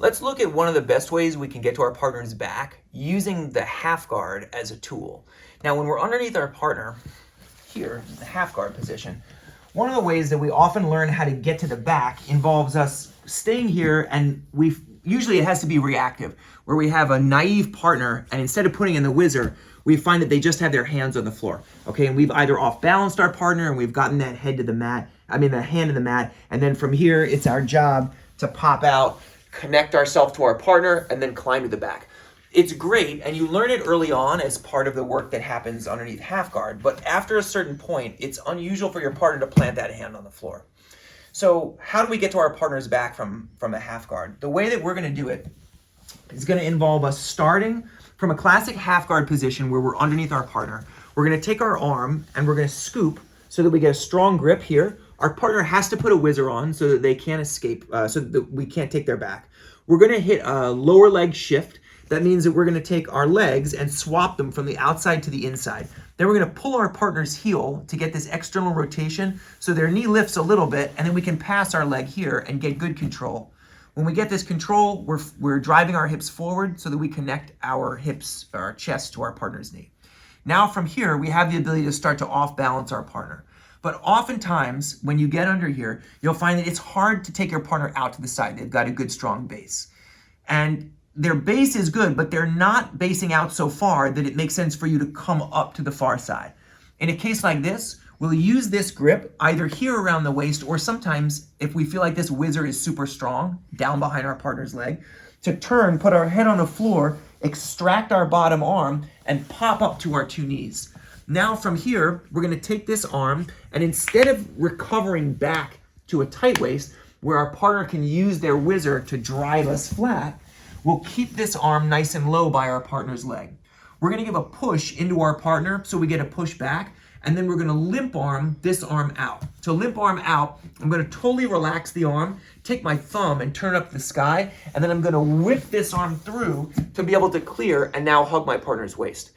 Let's look at one of the best ways we can get to our partner's back using the half guard as a tool. Now, when we're underneath our partner, here, in the half guard position, one of the ways that we often learn how to get to the back involves us staying here, and usually it has to be reactive, where we have a naive partner, and instead of putting in the whizzer, we find that they just have their hands on the floor, okay? And we've either off-balanced our partner and we've gotten that head to the mat, the hand to the mat, and then from here, it's our job to pop out, connect ourselves to our partner, and then climb to the back. It's great, and you learn it early on as part of the work that happens underneath half guard, but after a certain point, it's unusual for your partner to plant that hand on the floor. So how do we get to our partner's back from a half guard? The way that we're gonna do it is gonna involve us starting from a classic half guard position where we're underneath our partner. We're gonna take our arm and we're gonna scoop so that we get a strong grip here. Our partner has to put a whizzer on so that they can't escape, so that we can't take their back. We're gonna hit a lower leg shift. That means that we're gonna take our legs and swap them from the outside to the inside. Then we're gonna pull our partner's heel to get this external rotation so their knee lifts a little bit, and then we can pass our leg here and get good control. When we get this control, we're driving our hips forward so that we connect our hips, our chest to our partner's knee. Now from here, we have the ability to start to off-balance our partner. But oftentimes, when you get under here, you'll find that it's hard to take your partner out to the side. They've got a good, strong base. And their base is good, but they're not basing out so far that it makes sense for you to come up to the far side. In a case like this, we'll use this grip either here around the waist, or sometimes if we feel like this whizzer is super strong, down behind our partner's leg, to turn, put our head on the floor, extract our bottom arm, and pop up to our two knees. Now from here, we're gonna take this arm, and instead of recovering back to a tight waist, where our partner can use their whizzer to drive us flat, we'll keep this arm nice and low by our partner's leg. We're gonna give a push into our partner so we get a push back, and then we're gonna limp arm this arm out. To limp arm out, I'm gonna totally relax the arm, take my thumb and turn it up to the sky, and then I'm gonna whip this arm through to be able to clear and now hug my partner's waist.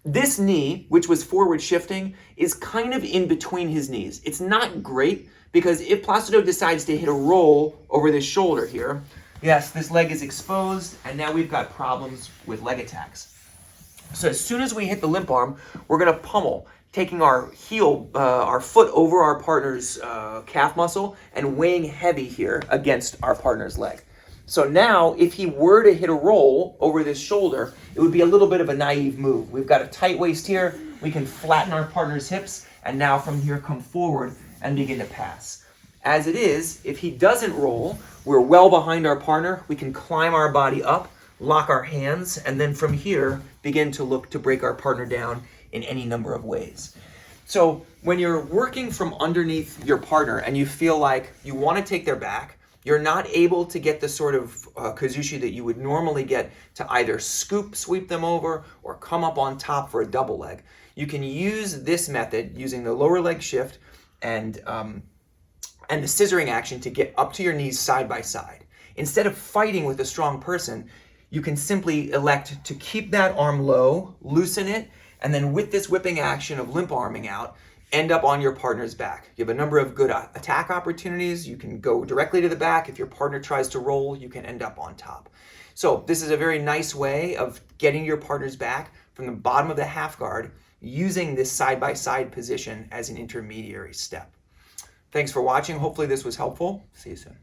This knee, which was forward shifting, is kind of in between his knees. It's not great because if Placido decides to hit a roll over this shoulder here, yes, this leg is exposed, and now we've got problems with leg attacks. So as soon as we hit the limp arm, we're gonna pummel, taking our heel, our foot over our partner's calf muscle and weighing heavy here against our partner's leg. So now, if he were to hit a roll over this shoulder, it would be a little bit of a naive move. We've got a tight waist here, we can flatten our partner's hips, and now from here come forward and begin to pass. As it is, if he doesn't roll, we're well behind our partner, we can climb our body up, lock our hands, and then from here, begin to look to break our partner down in any number of ways. So when you're working from underneath your partner and you feel like you want to take their back, you're not able to get the sort of kazushi that you would normally get to either sweep them over, or come up on top for a double leg. You can use this method using the lower leg shift and the scissoring action to get up to your knees side by side. Instead of fighting with a strong person, you can simply elect to keep that arm low, loosen it, and then with this whipping action of limp arming out, end up on your partner's back. You have a number of good attack opportunities. You can go directly to the back. If your partner tries to roll, you can end up on top. So this is a very nice way of getting your partner's back from the bottom of the half guard, using this side-by-side position as an intermediary step. Thanks for watching. Hopefully this was helpful. See you soon.